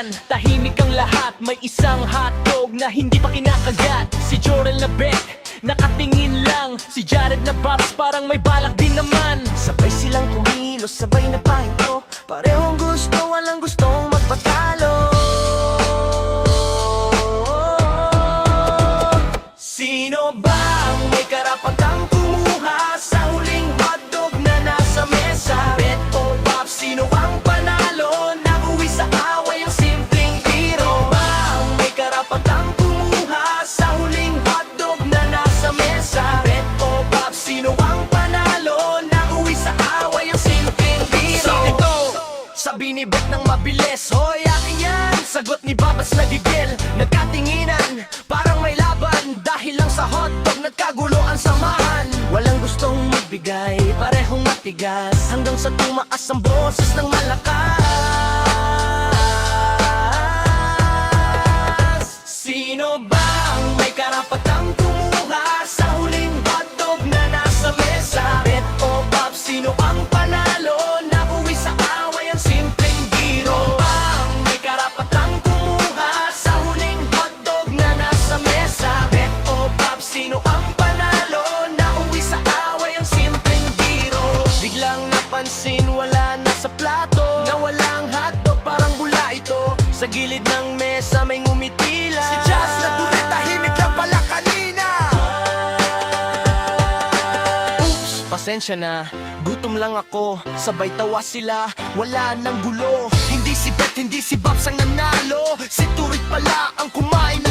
tindahan. Tahimik ang lahat, may isang hotdog na hindi pa kinakagat. Si Jorel na Beck, nakatingin lang. Si Jared na Babs, parang may balak din naman. Sabay silang kumilos, sabay na pahinto. Parehong gusto, walang gustong magpatalo. Sino ba ang may karapatang kumuha sa huling hotdog na nasa mesa? Bet o Babs, sino ang panalo? Nauwi sa away ang simpleng biro. Ba ang may karapatang kumuha sa huling hotdog na nasa mesa? Bet o Babs, sino ang panalo? Nauwi sa away ang simpleng biro. So ito, sabi ni Bet ng mabilis, hoy akin yan. Sagot ni Babas nagigil, nagkatinginan, parang may laban. Dahil lang sa hotdog nagkagulo ang samahan. Walang gustong magbigay, parehong matigas. Hanggang sa tumaas ang boses ng malakas. Sino ba ang may karapatang kumuha sa huling hotdog na nasa mesa? Bet o Babs, sino ang panalo? Nauwi sa away ang simpleng biro. Ba ang may karapatang kumuha sa huling hotdog na nasa mesa? Bet o Babs, sino ang panalo? Nauwi sa away ang simpleng biro. Biglang napansin, wala na sa plato. Nawala ang hotdog, parang bula ito. Sa gilid ng mesa may ngumitila. Si Jazz na tuloy tahimik lang pala kanina. Oops, pasensya na, gutom lang ako. Sabay tawa sila, wala nang gulo. Hindi si Bet, hindi si Babs ang nanalo. Si Turit pala ang kumain